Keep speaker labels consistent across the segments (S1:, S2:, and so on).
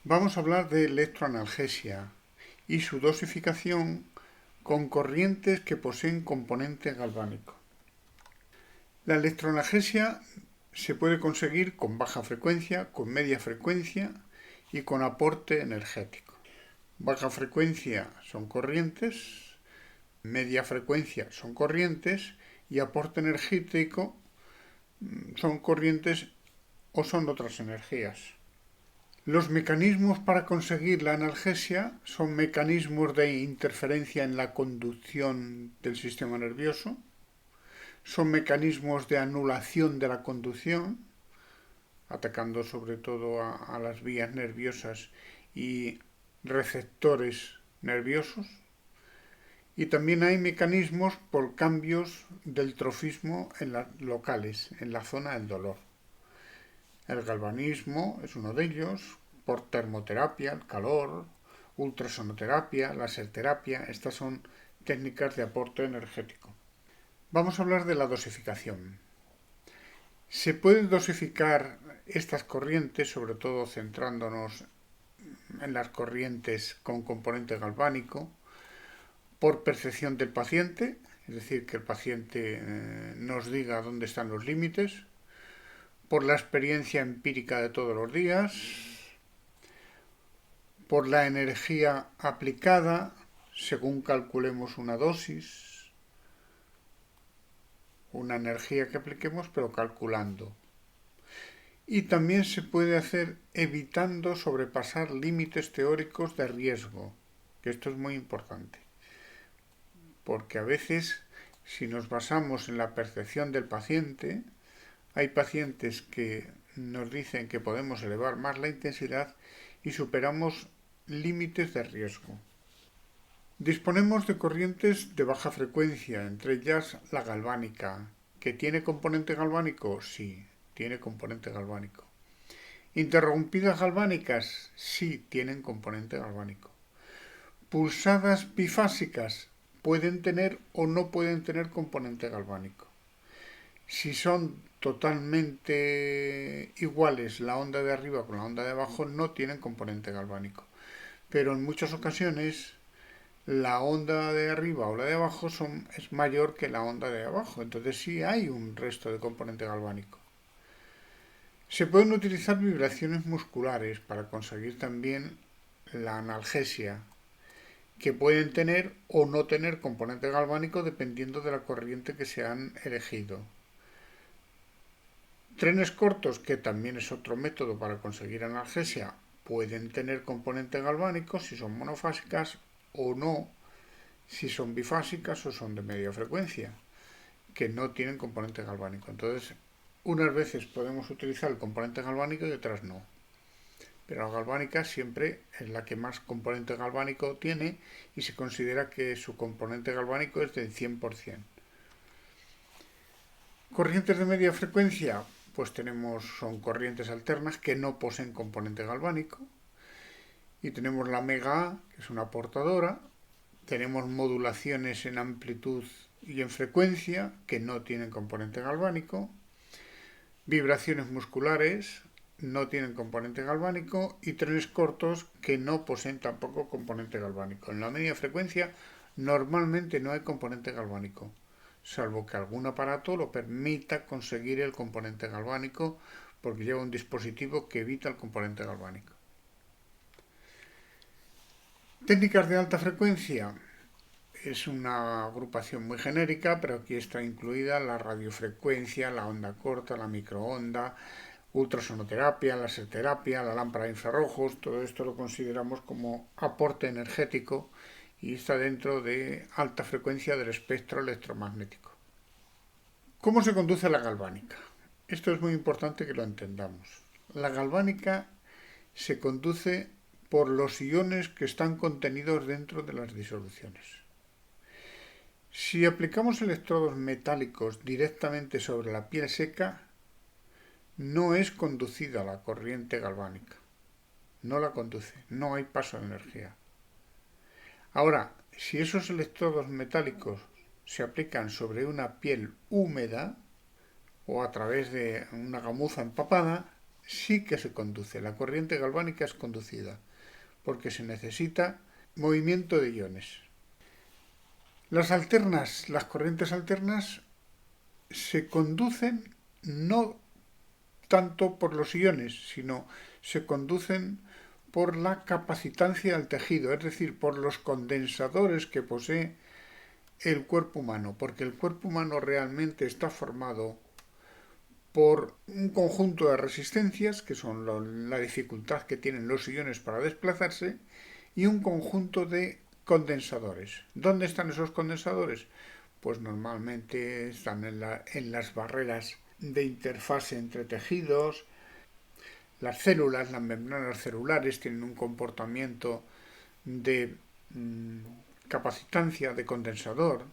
S1: Vamos a hablar de electroanalgesia y su dosificación con corrientes que poseen componente galvánico. La electroanalgesia se puede conseguir con baja frecuencia, con media frecuencia y con aporte energético. Baja frecuencia son corrientes, media frecuencia son corrientes y aporte energético son corrientes o son otras energías. Los mecanismos para conseguir la analgesia son mecanismos de interferencia en la conducción del sistema nervioso, son mecanismos de anulación de la conducción, atacando sobre todo a las vías nerviosas y receptores nerviosos, y también hay mecanismos por cambios del trofismo en las locales, en la zona del dolor. El galvanismo es uno de ellos, por termoterapia, el calor, ultrasonoterapia, laserterapia. Estas son técnicas de aporte energético. Vamos a hablar de la dosificación. Se pueden dosificar estas corrientes, sobre todo centrándonos en las corrientes con componente galvánico, por percepción del paciente, es decir, que el paciente nos diga dónde están los límites, por la experiencia empírica de todos los días, por la energía aplicada, según calculemos una dosis, una energía que apliquemos, pero calculando. Y también se puede hacer evitando sobrepasar límites teóricos de riesgo, que esto es muy importante, porque a veces, si nos basamos en la percepción del paciente, hay pacientes que nos dicen que podemos elevar más la intensidad y superamos límites de riesgo. Disponemos de corrientes de baja frecuencia, entre ellas la galvánica. ¿Que tiene componente galvánico? Sí, tiene componente galvánico. ¿Interrumpidas galvánicas? Sí, tienen componente galvánico. ¿Pulsadas bifásicas? Pueden tener o no pueden tener componente galvánico. Si son totalmente iguales la onda de arriba con la onda de abajo, no tienen componente galvánico. Pero en muchas ocasiones la onda de arriba o la de abajo es mayor que la onda de abajo. Entonces sí hay un resto de componente galvánico. Se pueden utilizar vibraciones musculares para conseguir también la analgesia, que pueden tener o no tener componente galvánico dependiendo de la corriente que se han elegido. Trenes cortos, que también es otro método para conseguir analgesia, pueden tener componente galvánico si son monofásicas o no, si son bifásicas o son de media frecuencia, que no tienen componente galvánico. Entonces, unas veces podemos utilizar el componente galvánico y otras no. Pero la galvánica siempre es la que más componente galvánico tiene y se considera que su componente galvánico es del 100%. Corrientes de media frecuencia, pues son corrientes alternas que no poseen componente galvánico. Y tenemos la mega A, que es una portadora. Tenemos modulaciones en amplitud y en frecuencia, que no tienen componente galvánico. Vibraciones musculares, no tienen componente galvánico. Y trenes cortos, que no poseen tampoco componente galvánico. En la media frecuencia normalmente no hay componente galvánico, salvo que algún aparato lo permita conseguir el componente galvánico, porque lleva un dispositivo que evita el componente galvánico. Técnicas de alta frecuencia es una agrupación muy genérica, pero aquí está incluida la radiofrecuencia, la onda corta, la microonda, ultrasonoterapia, laserterapia, la lámpara de infrarrojos. Todo esto lo consideramos como aporte energético y está dentro de alta frecuencia del espectro electromagnético. ¿Cómo se conduce la galvánica? Esto es muy importante que lo entendamos. La galvánica se conduce por los iones que están contenidos dentro de las disoluciones. Si aplicamos electrodos metálicos directamente sobre la piel seca, no es conducida la corriente galvánica. No la conduce, no hay paso de energía. Ahora, si esos electrodos metálicos se aplican sobre una piel húmeda o a través de una gamuza empapada, sí que se conduce. La corriente galvánica es conducida porque se necesita movimiento de iones. Las corrientes alternas se conducen no tanto por los iones, sino se conducen por la capacitancia del tejido, es decir, por los condensadores que posee el cuerpo humano, porque el cuerpo humano realmente está formado por un conjunto de resistencias, que son la dificultad que tienen los iones para desplazarse, y un conjunto de condensadores. ¿Dónde están esos condensadores? Pues normalmente están en las barreras de interfase entre tejidos. Las células, las membranas celulares, tienen un comportamiento de capacitancia de condensador.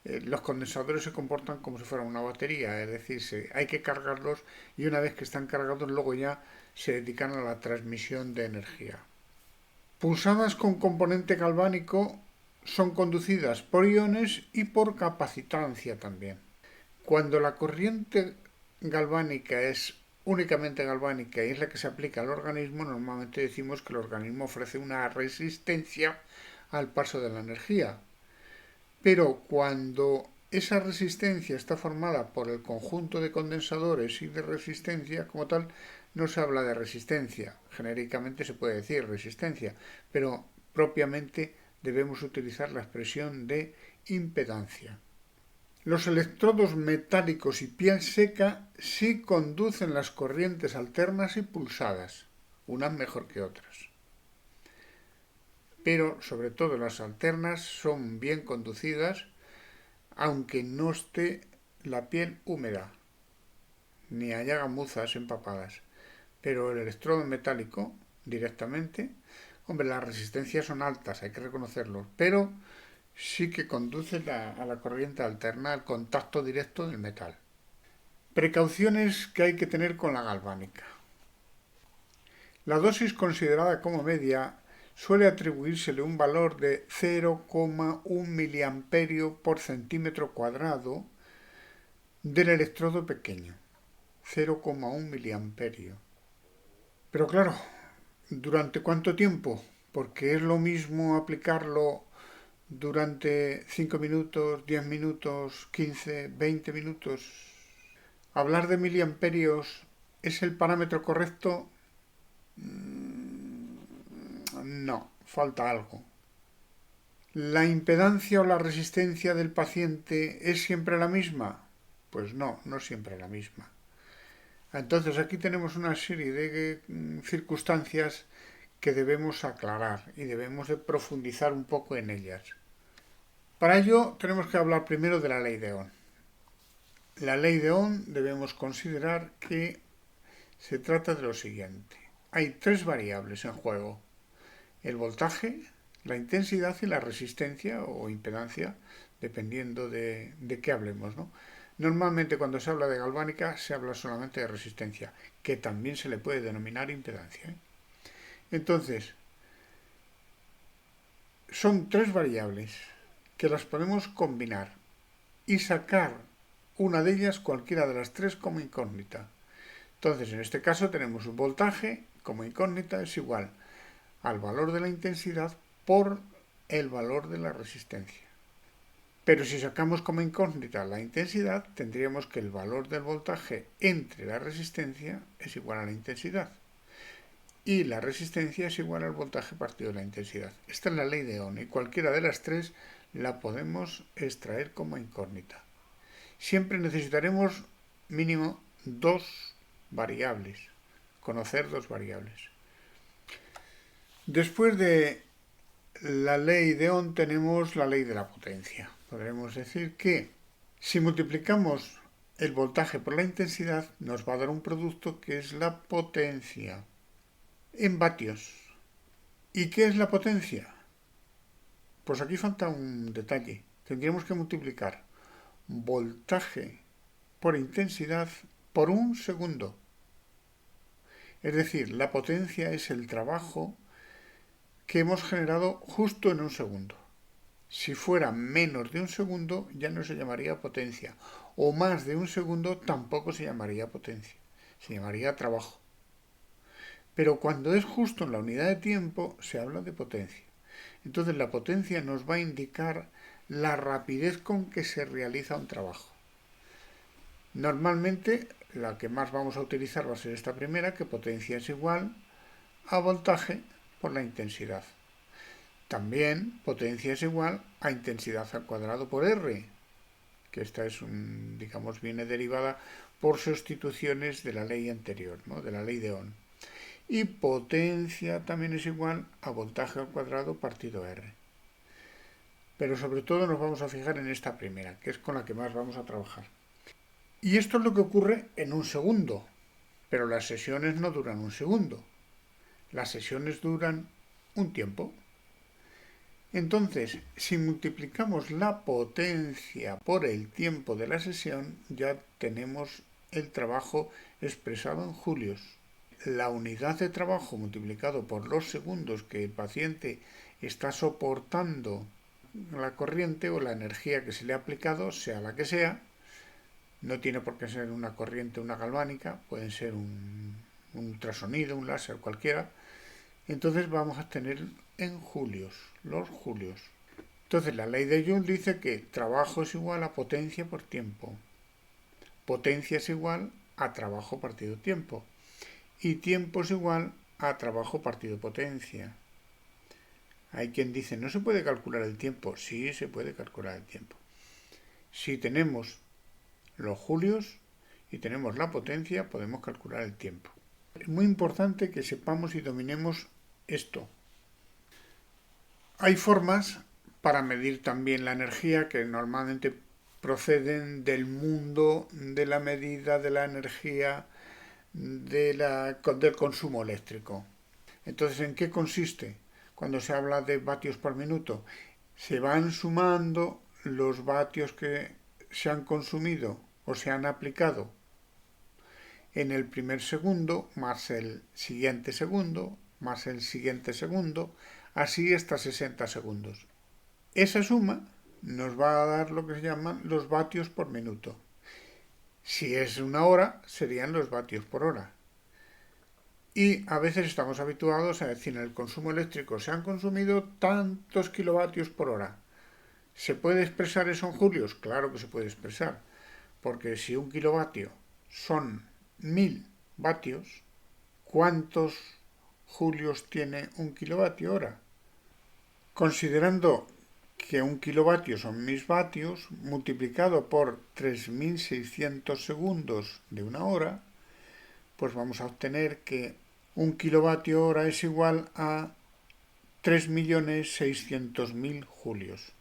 S1: Los condensadores se comportan como si fueran una batería, es decir, hay que cargarlos y una vez que están cargados luego ya se dedican a la transmisión de energía. Pulsadas con componente galvánico son conducidas por iones y por capacitancia también. Cuando la corriente galvánica es únicamente galvánica y es la que se aplica al organismo, normalmente decimos que el organismo ofrece una resistencia al paso de la energía. Pero cuando esa resistencia está formada por el conjunto de condensadores y de resistencia como tal, no se habla de resistencia. Genéricamente se puede decir resistencia, pero propiamente debemos utilizar la expresión de impedancia. Los electrodos metálicos y piel seca sí conducen las corrientes alternas y pulsadas, unas mejor que otras. Pero sobre todo las alternas son bien conducidas aunque no esté la piel húmeda ni haya gamuzas empapadas. Pero el electrodo metálico directamente, hombre, las resistencias son altas, hay que reconocerlo, pero sí que conduce a la corriente alterna al contacto directo del metal. Precauciones que hay que tener con la galvánica. La dosis considerada como media suele atribuírsele un valor de 0,1 miliamperio por centímetro cuadrado del electrodo pequeño. 0,1 miliamperio. Pero claro, ¿durante cuánto tiempo? Porque es lo mismo aplicarlo durante 5 minutos, 10 minutos, 15, 20 minutos. ¿Hablar de miliamperios es el parámetro correcto? No, falta algo. ¿La impedancia o la resistencia del paciente es siempre la misma? Pues no, no siempre la misma. Entonces aquí tenemos una serie de circunstancias que debemos aclarar y debemos de profundizar un poco en ellas. Para ello tenemos que hablar primero de la ley de Ohm. La ley de Ohm debemos considerar que se trata de lo siguiente. Hay tres variables en juego. El voltaje, la intensidad y la resistencia o impedancia, dependiendo de qué hablemos, ¿no? Normalmente cuando se habla de galvánica se habla solamente de resistencia, que también se le puede denominar impedancia, ¿eh? Entonces, son tres variables que las podemos combinar y sacar una de ellas, cualquiera de las tres, como incógnita. Entonces, en este caso tenemos un voltaje como incógnita es igual al valor de la intensidad por el valor de la resistencia. Pero si sacamos como incógnita la intensidad, tendríamos que el valor del voltaje entre la resistencia es igual a la intensidad. Y la resistencia es igual al voltaje partido de la intensidad. Esta es la ley de Ohm y cualquiera de las tres la podemos extraer como incógnita. Siempre necesitaremos mínimo dos variables, conocer dos variables. Después de la ley de Ohm tenemos la ley de la potencia. Podremos decir que si multiplicamos el voltaje por la intensidad nos va a dar un producto que es la potencia en vatios. ¿Y qué es la potencia? Pues aquí falta un detalle. Tendríamos que multiplicar voltaje por intensidad por un segundo. Es decir, la potencia es el trabajo que hemos generado justo en un segundo. Si fuera menos de un segundo ya no se llamaría potencia, o más de un segundo tampoco se llamaría potencia, se llamaría trabajo. Pero cuando es justo en la unidad de tiempo, se habla de potencia. Entonces la potencia nos va a indicar la rapidez con que se realiza un trabajo. Normalmente la que más vamos a utilizar va a ser esta primera, que potencia es igual a voltaje por la intensidad. También potencia es igual a intensidad al cuadrado por R, que esta es digamos, viene derivada por sustituciones de la ley anterior, ¿no? De la ley de Ohm. Y potencia también es igual a voltaje al cuadrado partido R. Pero sobre todo nos vamos a fijar en esta primera, que es con la que más vamos a trabajar. Y esto es lo que ocurre en un segundo, pero las sesiones no duran un segundo. Las sesiones duran un tiempo. Entonces, si multiplicamos la potencia por el tiempo de la sesión, ya tenemos el trabajo expresado en julios. La unidad de trabajo multiplicado por los segundos que el paciente está soportando la corriente o la energía que se le ha aplicado, sea la que sea, no tiene por qué ser una corriente, una galvánica, pueden ser un ultrasonido, un láser, cualquiera. Entonces vamos a tener en julios, los julios. Entonces la ley de Joule dice que trabajo es igual a potencia por tiempo. Potencia es igual a trabajo partido tiempo. Y tiempo es igual a trabajo partido potencia. Hay quien dice, ¿no se puede calcular el tiempo? Sí, se puede calcular el tiempo. Si tenemos los julios y tenemos la potencia, podemos calcular el tiempo. Es muy importante que sepamos y dominemos esto. Hay formas para medir también la energía que normalmente proceden del mundo de la medida de la energía del consumo eléctrico. Entonces, ¿en qué consiste? Cuando se habla de vatios por minuto, se van sumando los vatios que se han consumido o se han aplicado en el primer segundo, más el siguiente segundo, más el siguiente segundo, así hasta 60 segundos. Esa suma nos va a dar lo que se llaman los vatios por minuto. Si es una hora, serían los vatios por hora. Y a veces estamos habituados a decir, en el consumo eléctrico se han consumido tantos kilovatios por hora. ¿Se puede expresar eso en julios? Claro que se puede expresar, porque si un kilovatio son 1000 vatios, ¿cuántos julios tiene un kilovatio hora? Considerando que un kilovatio son 1000 vatios, multiplicado por 3600 segundos de una hora, pues vamos a obtener que un kilovatio hora es igual a 3.600.000 julios.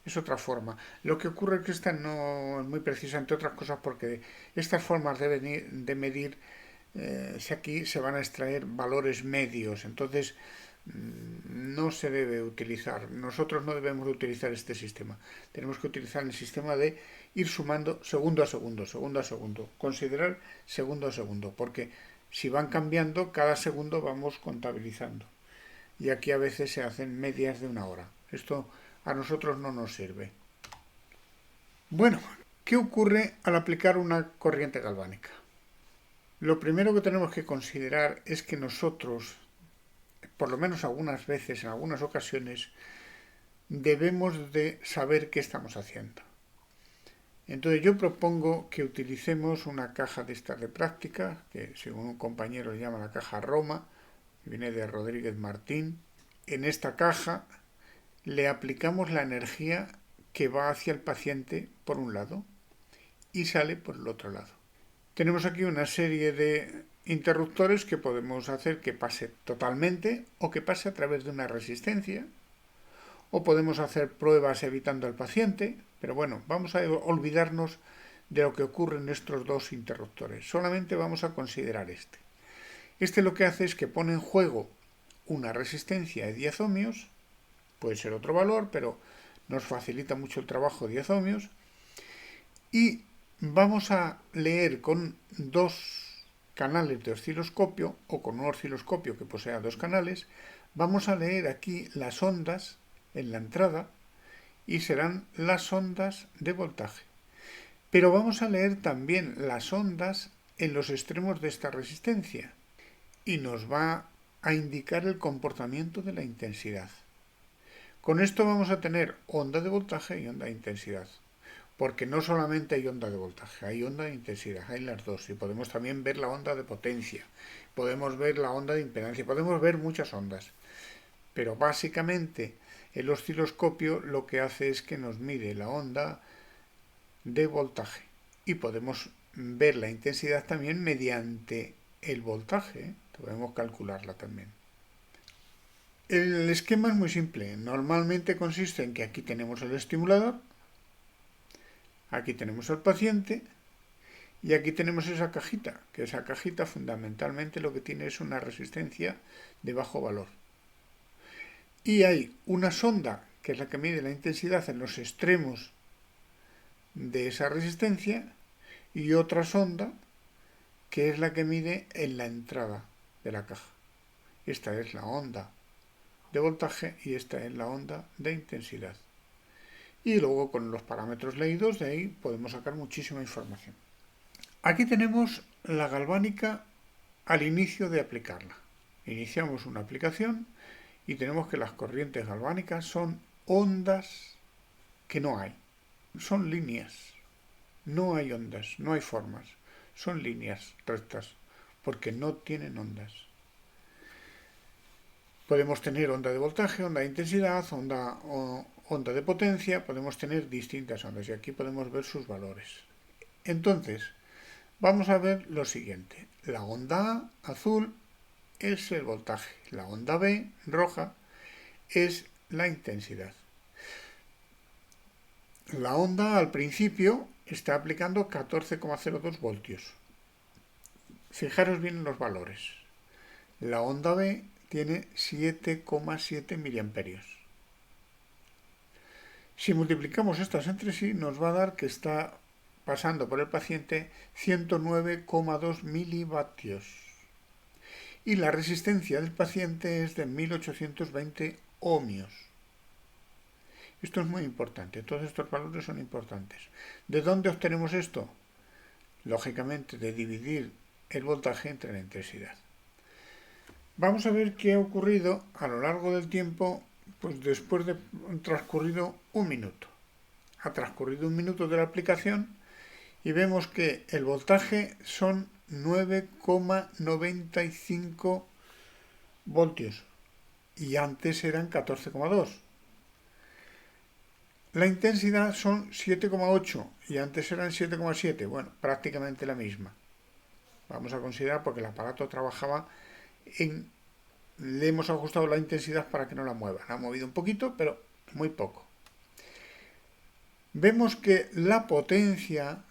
S1: Es otra forma. Lo que ocurre es que esta no es muy precisa, entre otras cosas, porque estas formas de medir, si aquí se van a extraer valores medios, entonces no se debe utilizar. Nosotros no debemos utilizar este sistema. Tenemos que utilizar el sistema de ir sumando segundo a segundo, segundo a segundo. Considerar segundo a segundo, porque si van cambiando, cada segundo vamos contabilizando. Y aquí a veces se hacen medias de una hora. Esto a nosotros no nos sirve. Bueno, ¿qué ocurre al aplicar una corriente galvánica? Lo primero que tenemos que considerar es que nosotros, por lo menos algunas veces, en algunas ocasiones, debemos de saber qué estamos haciendo. Entonces yo propongo que utilicemos una caja de estas de práctica, que según un compañero llama la caja Roma, que viene de Rodríguez Martín. En esta caja le aplicamos la energía que va hacia el paciente por un lado y sale por el otro lado. Tenemos aquí una serie de interruptores que podemos hacer que pase totalmente o que pase a través de una resistencia, o podemos hacer pruebas evitando al paciente, pero bueno, vamos a olvidarnos de lo que ocurre en estos dos interruptores. Solamente vamos a considerar este. Este lo que hace es que pone en juego una resistencia de 10 ohmios, puede ser otro valor, pero nos facilita mucho el trabajo 10 ohmios, y vamos a leer con dos canales de osciloscopio, o con un osciloscopio que posea dos canales, vamos a leer aquí las ondas en la entrada, y serán las ondas de voltaje. Pero vamos a leer también las ondas en los extremos de esta resistencia. y nos va a indicar el comportamiento de la intensidad. Con esto vamos a tener onda de voltaje y onda de intensidad, porque no solamente hay onda de voltaje, hay onda de intensidad, hay las dos, y podemos también ver la onda de potencia, podemos ver la onda de impedancia, podemos ver muchas ondas, pero básicamente el osciloscopio lo que hace es que nos mide la onda de voltaje y podemos ver la intensidad también mediante el voltaje, ¿eh? Podemos calcularla también. El esquema es muy simple. Normalmente consiste en que aquí tenemos el estimulador, aquí tenemos al paciente y aquí tenemos esa cajita, que esa cajita fundamentalmente lo que tiene es una resistencia de bajo valor. Y hay una sonda, que es la que mide la intensidad en los extremos de esa resistencia, y otra sonda, que es la que mide en la entrada de la caja. Esta es la onda de voltaje y esta es la onda de intensidad. Y luego con los parámetros leídos de ahí podemos sacar muchísima información. Aquí tenemos la galvánica al inicio de aplicarla. Iniciamos una aplicación y tenemos que las corrientes galvánicas son ondas que no hay. Son líneas. No hay ondas, no hay formas. Son líneas rectas porque no tienen ondas. Podemos tener onda de voltaje, onda de intensidad, onda de potencia, podemos tener distintas ondas y aquí podemos ver sus valores. Entonces, vamos a ver lo siguiente. La onda A, azul, es el voltaje. La onda B, roja, es la intensidad. La onda al principio está aplicando 14,02 voltios. Fijaros bien en los valores. La onda B tiene 7,7 miliamperios. Si multiplicamos estas entre sí, nos va a dar que está pasando por el paciente 109,2 milivatios. Y la resistencia del paciente es de 1820 ohmios. Esto es muy importante, todos estos valores son importantes. ¿De dónde obtenemos esto? Lógicamente, de dividir el voltaje entre la intensidad. Vamos a ver qué ha ocurrido a lo largo del tiempo, pues después de transcurrido un minuto. Ha transcurrido un minuto de la aplicación y vemos que el voltaje son 9,95 voltios y antes eran 14,2. La intensidad son 7,8 y antes eran 7,7. Bueno, prácticamente la misma. Vamos a considerar porque el aparato trabajaba le hemos ajustado la intensidad para que no la mueva. La ha movido un poquito, pero muy poco. Vemos que la potencia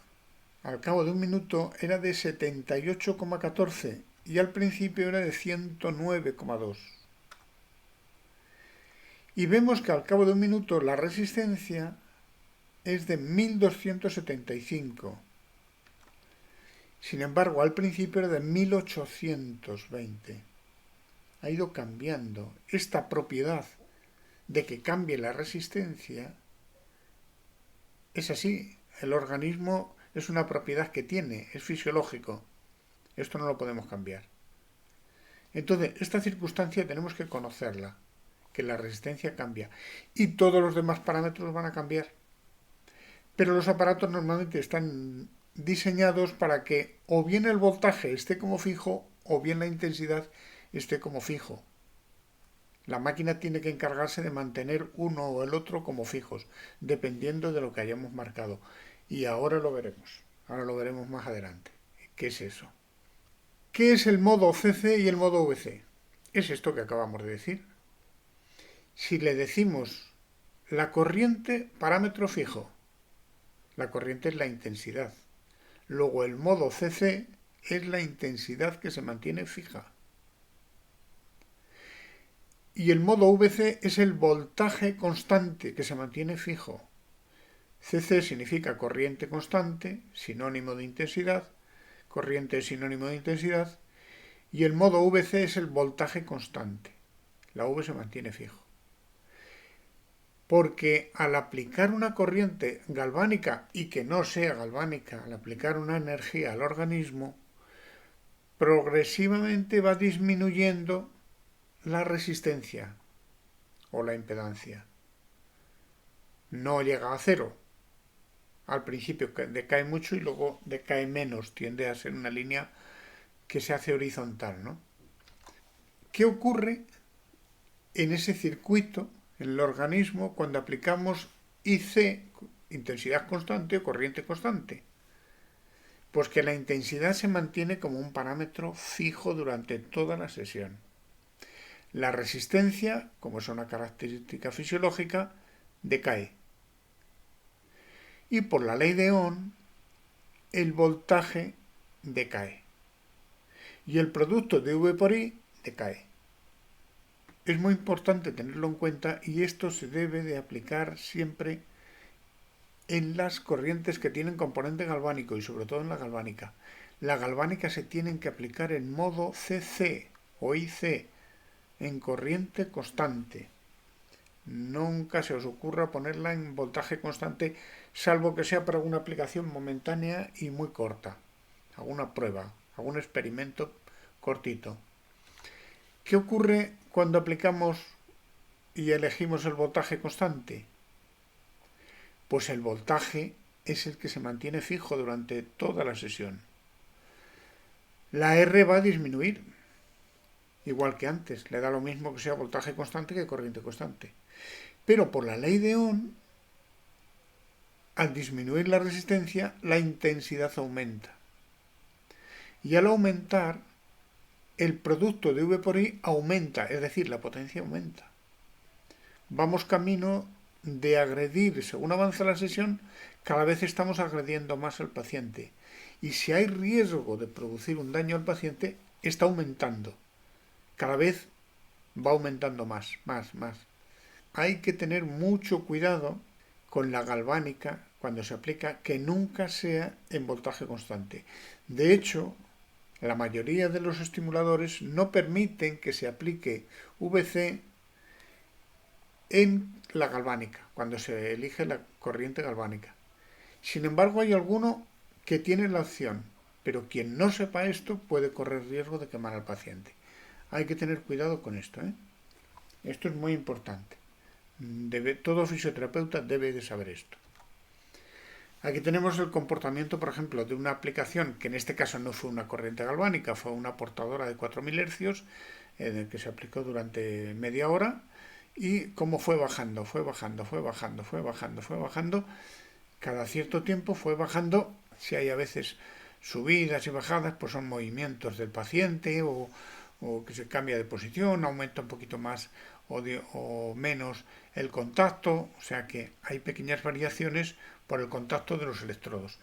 S1: al cabo de un minuto era de 78,14 y al principio era de 109,2. Y vemos que al cabo de un minuto la resistencia es de 1275. Sin embargo, al principio era de 1820. Ha ido cambiando. Esta propiedad de que cambie la resistencia es así. El organismo es una propiedad que tiene, es fisiológico. Esto no lo podemos cambiar. Entonces, esta circunstancia tenemos que conocerla, que la resistencia cambia y todos los demás parámetros van a cambiar. Pero los aparatos normalmente están diseñados para que o bien el voltaje esté como fijo o bien la intensidad esté como fijo. La máquina tiene que encargarse de mantener uno o el otro como fijos, dependiendo de lo que hayamos marcado. Y ahora lo veremos más adelante. ¿Qué es eso? ¿Qué es el modo CC y el modo VC? Es esto que acabamos de decir. Si le decimos la corriente, parámetro fijo, la corriente es la intensidad. Luego el modo CC es la intensidad que se mantiene fija. Y el modo VC es el voltaje constante que se mantiene fijo. CC significa corriente constante, sinónimo de intensidad, corriente es sinónimo de intensidad, y el modo VC es el voltaje constante. La V se mantiene fijo. Porque al aplicar una corriente galvánica y que no sea galvánica, al aplicar una energía al organismo, progresivamente va disminuyendo la resistencia o la impedancia. No llega a cero. Al principio decae mucho y luego decae menos, tiende a ser una línea que se hace horizontal, ¿no? ¿Qué ocurre en ese circuito, en el organismo, cuando aplicamos IC, intensidad constante o corriente constante? Pues que la intensidad se mantiene como un parámetro fijo durante toda la sesión. La resistencia, como es una característica fisiológica, decae. Y por la ley de Ohm, el voltaje decae. Y el producto de V por I decae. Es muy importante tenerlo en cuenta y esto se debe de aplicar siempre en las corrientes que tienen componente galvánico y sobre todo en la galvánica. La galvánica se tienen que aplicar en modo CC o IC, en corriente constante. Nunca se os ocurra ponerla en voltaje constante, salvo que sea para una aplicación momentánea y muy corta. Alguna prueba, algún experimento cortito. ¿Qué ocurre cuando aplicamos y elegimos el voltaje constante? Pues el voltaje es el que se mantiene fijo durante toda la sesión. La R va a disminuir, igual que antes. Le da lo mismo que sea voltaje constante que corriente constante. Pero por la ley de Ohm, al disminuir la resistencia, la intensidad aumenta. Y al aumentar, el producto de V por I aumenta, es decir, la potencia aumenta. Vamos camino de agredir, según avanza la sesión, cada vez estamos agrediendo más al paciente. Y si hay riesgo de producir un daño al paciente, está aumentando. Cada vez va aumentando más. Hay que tener mucho cuidado con la galvánica cuando se aplica, que nunca sea en voltaje constante. De hecho, la mayoría de los estimuladores no permiten que se aplique VC en la galvánica, cuando se elige la corriente galvánica. Sin embargo, hay alguno que tiene la opción, pero quien no sepa esto puede correr riesgo de quemar al paciente. Hay que tener cuidado con esto, ¿eh? Esto es muy importante. Todo fisioterapeuta debe de saber esto. Aquí tenemos el comportamiento, por ejemplo, de una aplicación que en este caso no fue una corriente galvánica, fue una portadora de 4000 Hz que se aplicó durante media hora y cómo fue bajando. Cada cierto tiempo fue bajando. Si hay a veces subidas y bajadas, pues son movimientos del paciente o que se cambia de posición, aumenta un poquito más o menos el contacto, o sea que hay pequeñas variaciones por el contacto de los electrodos.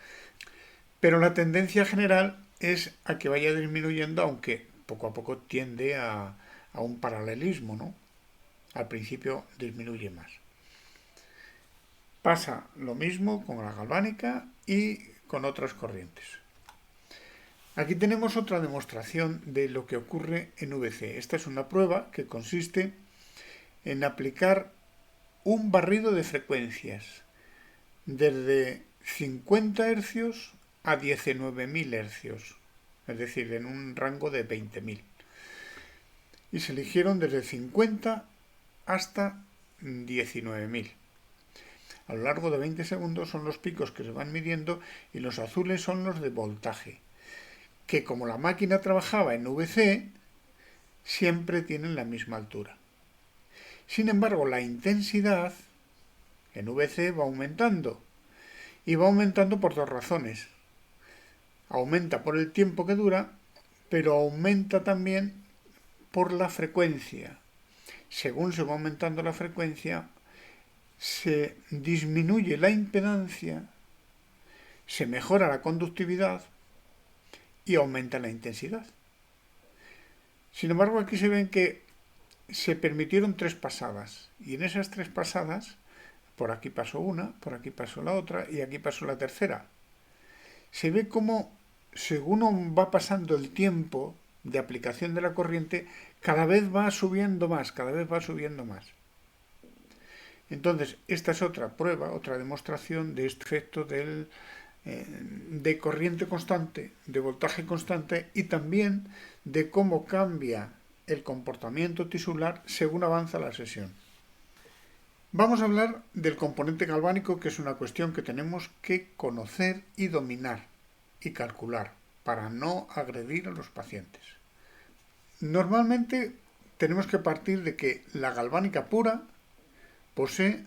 S1: Pero la tendencia general es a que vaya disminuyendo, aunque poco a poco tiende a un paralelismo, ¿no? Al principio disminuye más. Pasa lo mismo con la galvánica y con otras corrientes. Aquí tenemos otra demostración de lo que ocurre en VC. Esta es una prueba que consiste en aplicar un barrido de frecuencias desde 50 Hz a 19.000 Hz, es decir, en un rango de 20.000. Y se eligieron desde 50 hasta 19.000. A lo largo de 20 segundos son los picos que se van midiendo y los azules son los de voltaje, que como la máquina trabajaba en VC, siempre tienen la misma altura. Sin embargo, la intensidad en VC va aumentando, y va aumentando por dos razones. Aumenta por el tiempo que dura, pero aumenta también por la frecuencia. Según se va aumentando la frecuencia, se disminuye la impedancia, se mejora la conductividad y aumenta la intensidad. Sin embargo, aquí se ven que se permitieron 3 pasadas, y en esas 3 pasadas, por aquí pasó una, por aquí pasó la otra y aquí pasó la tercera. Se ve como, según va pasando el tiempo de aplicación de la corriente, cada vez va subiendo más. Entonces, esta es otra prueba, otra demostración de este efecto del de corriente constante, de voltaje constante y también de cómo cambia el comportamiento tisular según avanza la sesión. Vamos a hablar del componente galvánico, que es una cuestión que tenemos que conocer y dominar y calcular para no agredir a los pacientes. Normalmente tenemos que partir de que la galvánica pura posee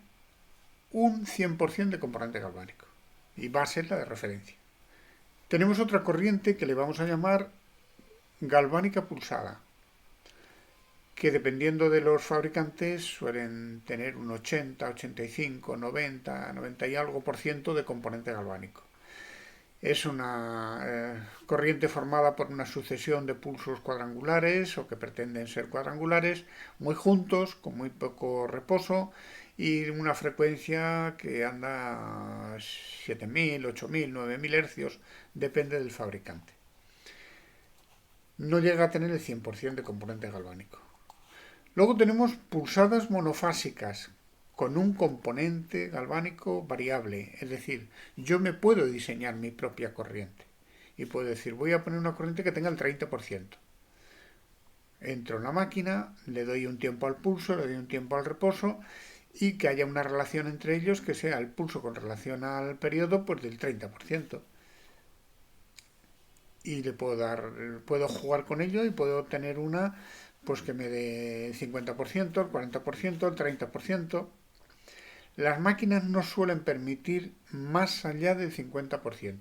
S1: un 100% de componente galvánico y va a ser la de referencia. Tenemos otra corriente que le vamos a llamar galvánica pulsada, que dependiendo de los fabricantes suelen tener un 80, 85, 90, 90 y algo por ciento de componente galvánico. Es una corriente formada por una sucesión de pulsos cuadrangulares o que pretenden ser cuadrangulares, muy juntos, con muy poco reposo y una frecuencia que anda a 7000, 8000, 9000 hercios, depende del fabricante. No llega a tener el 100% de componente galvánico. Luego tenemos pulsadas monofásicas, con un componente galvánico variable, es decir, yo me puedo diseñar mi propia corriente y puedo decir, voy a poner una corriente que tenga el 30%. Entro en la máquina, le doy un tiempo al pulso, le doy un tiempo al reposo y que haya una relación entre ellos que sea el pulso con relación al periodo pues del 30%. Y le puedo jugar con ello y puedo obtener una pues que me dé el 50%, el 40%, el 30%. Las máquinas no suelen permitir más allá del 50%,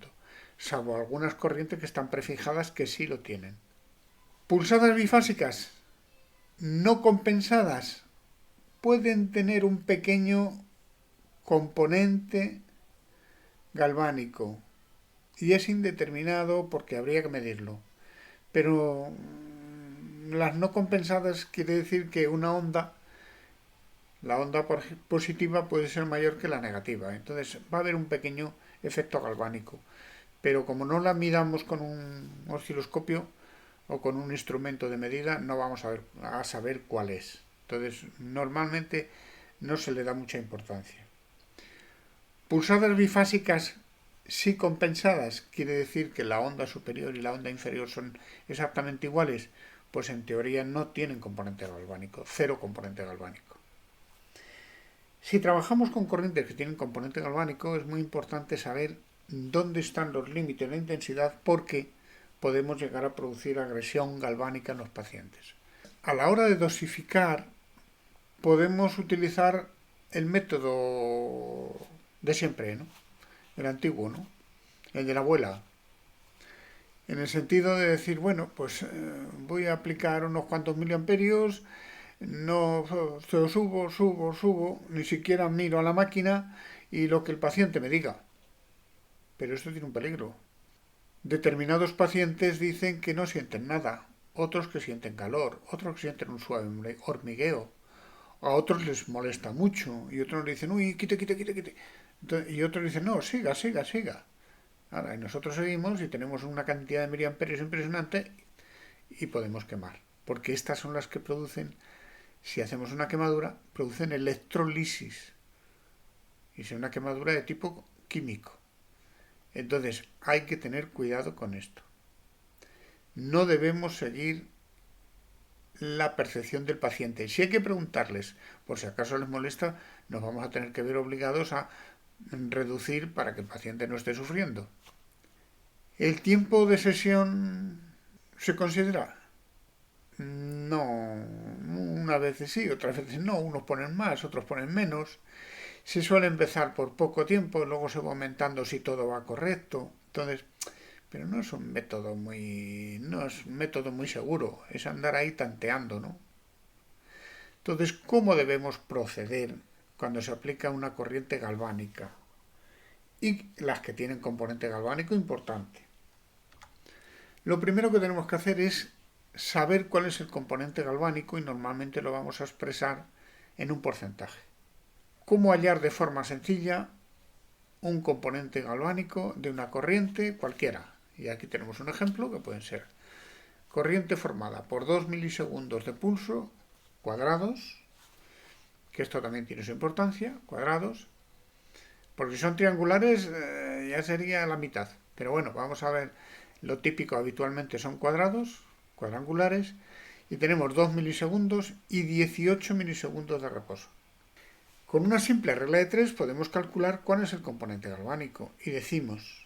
S1: salvo algunas corrientes que están prefijadas que sí lo tienen. Pulsadas bifásicas no compensadas pueden tener un pequeño componente galvánico y es indeterminado porque habría que medirlo. Pero las no compensadas quiere decir que una onda, la onda positiva puede ser mayor que la negativa. Entonces va a haber un pequeño efecto galvánico. Pero como no la midamos con un osciloscopio o con un instrumento de medida, no vamos a saber cuál es. Entonces normalmente no se le da mucha importancia. Pulsadas bifásicas sí compensadas, quiere decir que la onda superior y la onda inferior son exactamente iguales, pues en teoría no tienen componente galvánico, cero componente galvánico. Si trabajamos con corrientes que tienen componente galvánico, es muy importante saber dónde están los límites de intensidad porque podemos llegar a producir agresión galvánica en los pacientes. A la hora de dosificar, podemos utilizar el método de siempre, ¿no? El antiguo, ¿no? El de la abuela. En el sentido de decir, bueno, pues voy a aplicar unos cuantos miliamperios, no subo, ni siquiera miro a la máquina y lo que el paciente me diga. Pero esto tiene un peligro. Determinados pacientes dicen que no sienten nada, otros que sienten calor, otros que sienten un suave hormigueo, a otros les molesta mucho y otros dicen, uy, quite. Y otros dicen, no, siga. Ahora, y nosotros seguimos y tenemos una cantidad de miliamperios impresionante y podemos quemar. Porque estas son las que producen, si hacemos una quemadura, producen electrolisis. Y es una quemadura de tipo químico. Entonces, hay que tener cuidado con esto. No debemos seguir la percepción del paciente. Si hay que preguntarles, por si acaso les molesta, nos vamos a tener que ver obligados a reducir para que el paciente no esté sufriendo. ¿El tiempo de sesión se considera? No, unas veces sí, otras veces no, unos ponen más, otros ponen menos. Se suele empezar por poco tiempo, luego se va aumentando si todo va correcto. Entonces, pero no es un método muy seguro, es andar ahí tanteando, ¿no? Entonces, ¿cómo debemos proceder cuando se aplica una corriente galvánica? Y las que tienen componente galvánico importante. Lo primero que tenemos que hacer es saber cuál es el componente galvánico y normalmente lo vamos a expresar en un porcentaje. ¿Cómo hallar de forma sencilla un componente galvánico de una corriente cualquiera? Y aquí tenemos un ejemplo que pueden ser corriente formada por 2 milisegundos de pulso cuadrados, que esto también tiene su importancia, cuadrados, porque si son triangulares ya sería la mitad. Pero bueno, vamos a ver, lo típico habitualmente son cuadrados, cuadrangulares, y tenemos 2 milisegundos y 18 milisegundos de reposo. Con una simple regla de 3 podemos calcular cuál es el componente galvánico y decimos,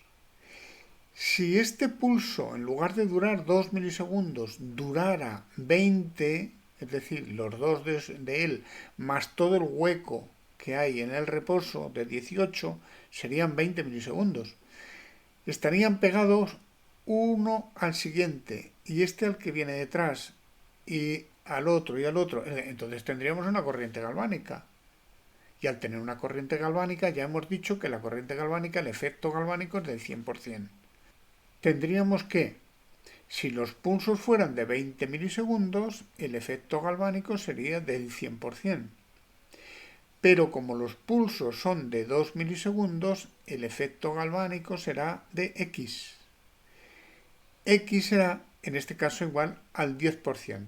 S1: si este pulso en lugar de durar 2 milisegundos durara 20, es decir, los dos de él más todo el hueco que hay en el reposo de 18 serían 20 milisegundos. Estarían pegados uno al siguiente y este al que viene detrás y al otro y al otro. Entonces tendríamos una corriente galvánica. Y al tener una corriente galvánica ya hemos dicho que la corriente galvánica, el efecto galvánico es del 100%. Tendríamos que, si los pulsos fueran de 20 milisegundos, el efecto galvánico sería del 100%. Pero como los pulsos son de 2 milisegundos, el efecto galvánico será de X. X será, en este caso, igual al 10%.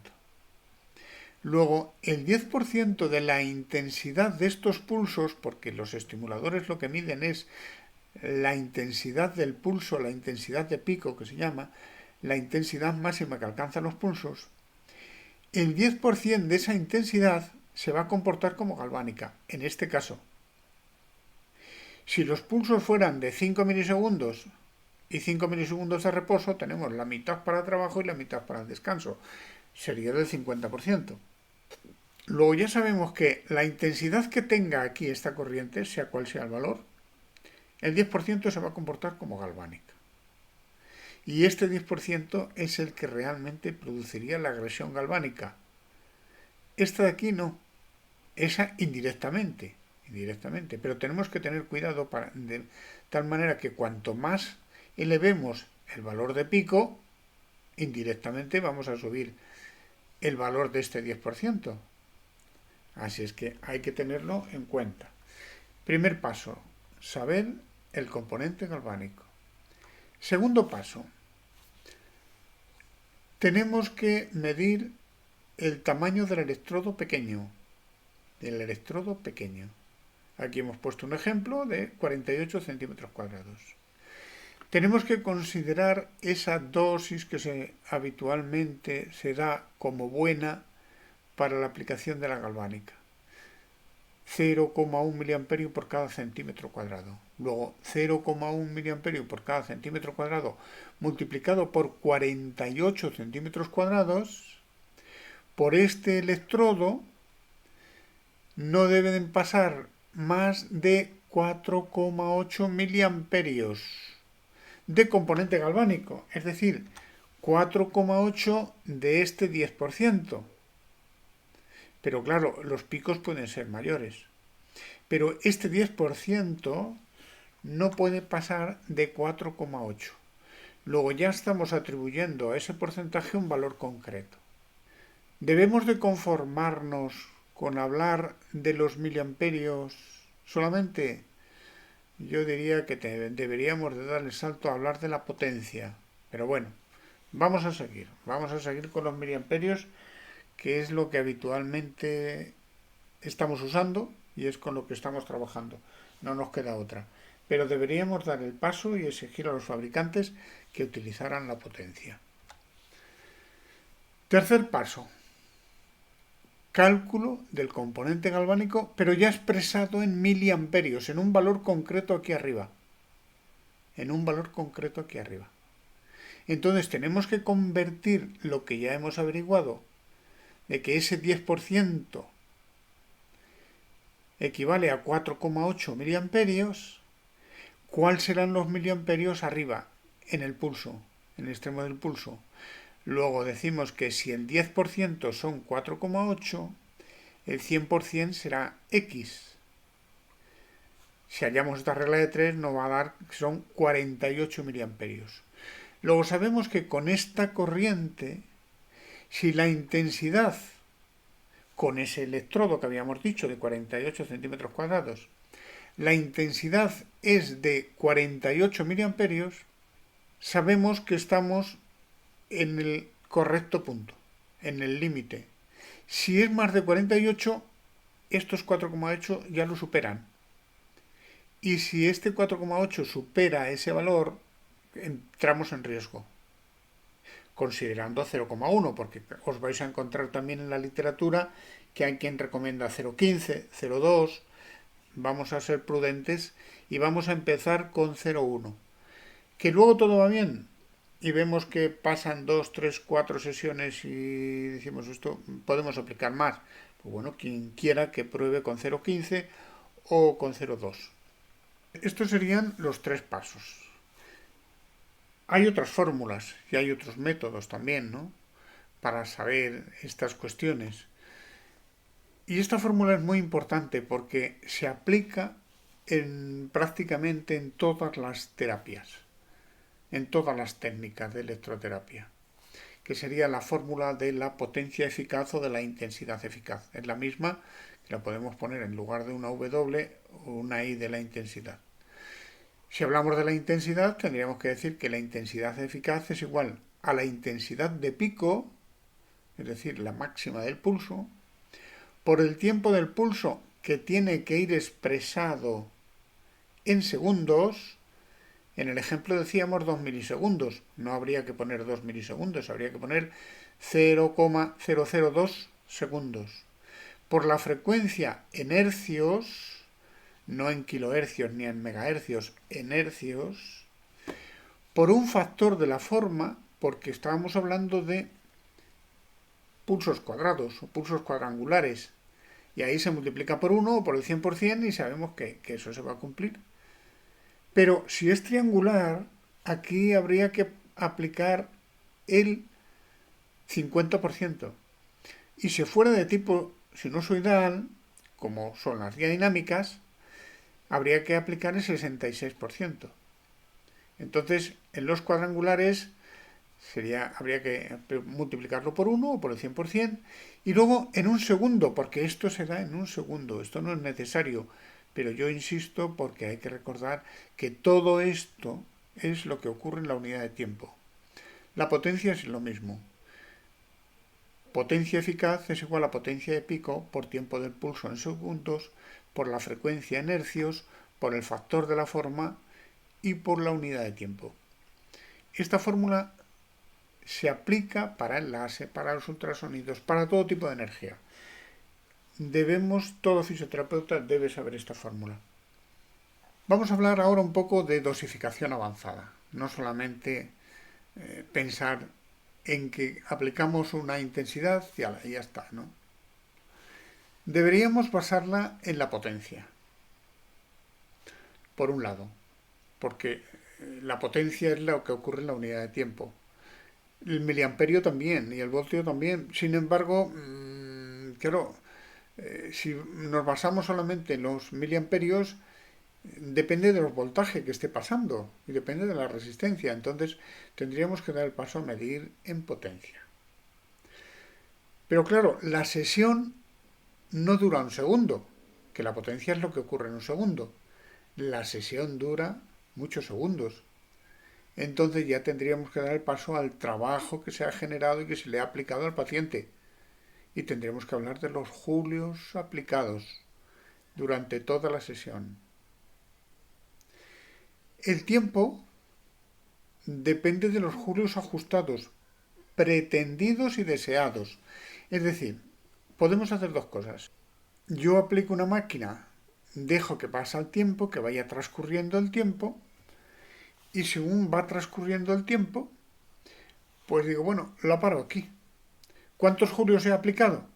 S1: Luego, el 10% de la intensidad de estos pulsos, porque los estimuladores lo que miden es la intensidad del pulso, la intensidad de pico que se llama, la intensidad máxima que alcanzan los pulsos, el 10% de esa intensidad se va a comportar como galvánica, en este caso. Si los pulsos fueran de 5 milisegundos y 5 milisegundos de reposo, tenemos la mitad para el trabajo y la mitad para el descanso. Sería del 50%. Luego ya sabemos que la intensidad que tenga aquí esta corriente, sea cual sea el valor, el 10% se va a comportar como galvánica. Y este 10% es el que realmente produciría la agresión galvánica. Esta de aquí no, esa indirectamente, pero tenemos que tener cuidado de tal manera que cuanto más elevemos el valor de pico, indirectamente vamos a subir el valor de este 10%. Así es que hay que tenerlo en cuenta. Primer paso, saber el componente galvánico. Segundo paso, tenemos que medir el tamaño del electrodo pequeño. Aquí hemos puesto un ejemplo de 48 centímetros cuadrados. Tenemos que considerar esa dosis que habitualmente se da como buena para la aplicación de la galvánica. 0,1 mA por cada centímetro cuadrado. Luego 0,1 mA por cada centímetro cuadrado multiplicado por 48 centímetros cuadrados, por este electrodo no deben pasar más de 4,8 miliamperios de componente galvánico, es decir, 4,8 de este 10%. Pero claro, los picos pueden ser mayores. Pero este 10% no puede pasar de 4,8. Luego ya estamos atribuyendo a ese porcentaje un valor concreto. ¿Debemos de conformarnos con hablar de los miliamperios solamente? Yo diría que deberíamos de dar el salto a hablar de la potencia. Pero bueno, vamos a seguir con los miliamperios, que es lo que habitualmente estamos usando y es con lo que estamos trabajando. No nos queda otra. Pero deberíamos dar el paso y exigir a los fabricantes que utilizaran la potencia. Tercer paso. Cálculo del componente galvánico, pero ya expresado en miliamperios, en un valor concreto aquí arriba. Entonces tenemos que convertir lo que ya hemos averiguado, de que ese 10% equivale a 4,8 miliamperios, ¿cuáles serán los miliamperios arriba, en el pulso, en el extremo del pulso? Luego decimos que si el 10% son 4,8, el 100% será X. Si hallamos esta regla de 3 nos va a dar que son 48 miliamperios. Luego sabemos que con esta corriente, si la intensidad con ese electrodo que habíamos dicho de 48 centímetros cuadrados, la intensidad es de 48 miliamperios, sabemos que estamos en el correcto punto, en el límite. Si es más de 48, estos 4,8 ya lo superan. y si este 4,8 supera ese valor, entramos en riesgo, considerando 0,1, porque os vais a encontrar también en la literatura que hay quien recomienda 0,15, 0,2. Vamos a ser prudentes y vamos a empezar con 0,1. Que luego todo va bien y vemos que pasan 2, 3, 4 sesiones y decimos esto, podemos aplicar más. Pues bueno, quien quiera que pruebe con 0,15 o con 0,2. Estos serían los 3 pasos. Hay otras fórmulas y hay otros métodos también, ¿no?, para saber estas cuestiones. Y esta fórmula es muy importante porque se aplica prácticamente en todas las terapias, en todas las técnicas de electroterapia, que sería la fórmula de la potencia eficaz o de la intensidad eficaz. Es la misma, que la podemos poner en lugar de una W o una I de la intensidad. Si hablamos de la intensidad, tendríamos que decir que la intensidad eficaz es igual a la intensidad de pico, es decir, la máxima del pulso, por el tiempo del pulso, que tiene que ir expresado en segundos. En el ejemplo decíamos 2 milisegundos. No habría que poner 2 milisegundos, habría que poner 0,002 segundos. Por la frecuencia en hercios, no en kilohercios ni en megahercios, en hercios, por un factor de la forma, porque estábamos hablando de pulsos cuadrados o pulsos cuadrangulares, y ahí se multiplica por 1 o por el 100% y sabemos que eso se va a cumplir. Pero si es triangular, aquí habría que aplicar el 50%. Y si fuera de tipo sinusoidal, como son las diadinámicas, habría que aplicar el 66%. Entonces, en los cuadrangulares habría que multiplicarlo por 1 o por el 100%, y luego en un segundo, porque esto se da en un segundo, esto no es necesario, pero yo insisto porque hay que recordar que todo esto es lo que ocurre en la unidad de tiempo. La potencia es lo mismo. Potencia eficaz es igual a potencia de pico por tiempo del pulso en segundos, por la frecuencia en hercios, por el factor de la forma y por la unidad de tiempo. Esta fórmula se aplica para el láser, para los ultrasonidos, para todo tipo de energía. Todo fisioterapeuta debe saber esta fórmula. Vamos a hablar ahora un poco de dosificación avanzada. No solamente pensar en que aplicamos una intensidad y ya está, ¿no? Deberíamos basarla en la potencia, por un lado, porque la potencia es lo que ocurre en la unidad de tiempo. El miliamperio también y el voltio también. Sin embargo, claro, si nos basamos solamente en los miliamperios, depende de los voltajes que esté pasando y depende de la resistencia. Entonces tendríamos que dar el paso a medir en potencia. Pero claro, la sesión no dura un segundo, que la potencia es lo que ocurre en un segundo. La sesión dura muchos segundos. Entonces ya tendríamos que dar el paso al trabajo que se ha generado y que se le ha aplicado al paciente. Y tendríamos que hablar de los julios aplicados durante toda la sesión. El tiempo depende de los julios ajustados, pretendidos y deseados. Es decir, podemos hacer dos cosas. Yo aplico una máquina, dejo que pase el tiempo, que vaya transcurriendo el tiempo, y según va transcurriendo el tiempo, pues digo, bueno, lo paro aquí. ¿Cuántos julios he aplicado?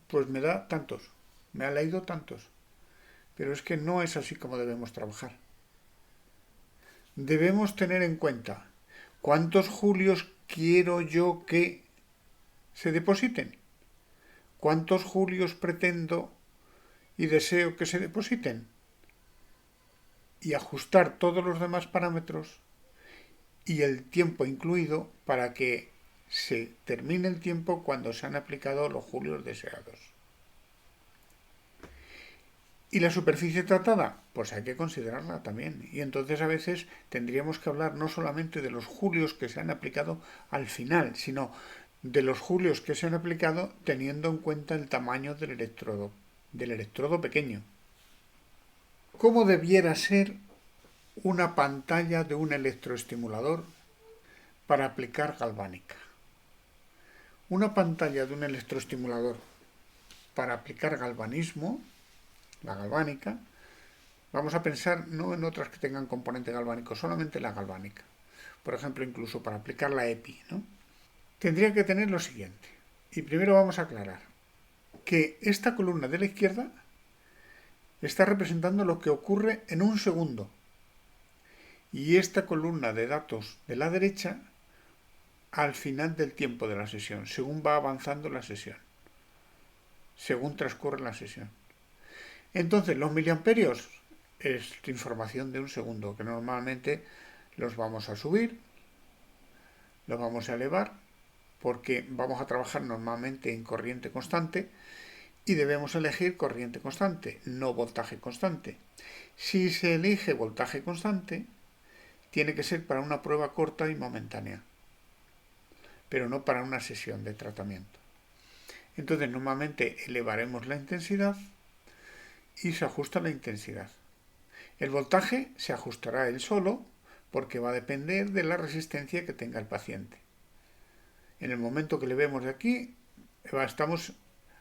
S1: Pues me da tantos, me ha leído tantos. Pero es que no es así como debemos trabajar. Debemos tener en cuenta cuántos julios quiero yo que se depositen, cuántos julios pretendo y deseo que se depositen, y ajustar todos los demás parámetros y el tiempo incluido para que se termine el tiempo cuando se han aplicado los julios deseados. ¿Y la superficie tratada? Pues hay que considerarla también. Y entonces a veces tendríamos que hablar no solamente de los julios que se han aplicado al final, sino de los julios que se han aplicado teniendo en cuenta el tamaño del electrodo pequeño. cómo debiera ser una pantalla de un electroestimulador para aplicar galvánica. Una pantalla de un electroestimulador para aplicar galvanismo, la galvánica, vamos a pensar no en otras que tengan componente galvánico, solamente la galvánica. Por ejemplo, incluso para aplicar la EPI, ¿no? Tendría que tener lo siguiente. Y primero vamos a aclarar que esta columna de la izquierda está representando lo que ocurre en un segundo. Y esta columna de datos de la derecha al final del tiempo de la sesión, según va avanzando la sesión, según transcurre la sesión. Entonces, los miliamperios es información de un segundo, que normalmente los vamos a subir, los vamos a elevar, porque vamos a trabajar normalmente en corriente constante y debemos elegir corriente constante, no voltaje constante. Si se elige voltaje constante, tiene que ser para una prueba corta y momentánea, pero no para una sesión de tratamiento. Entonces, normalmente elevaremos la intensidad y se ajusta la intensidad. El voltaje se ajustará él solo porque va a depender de la resistencia que tenga el paciente. En el momento que le vemos de aquí, estamos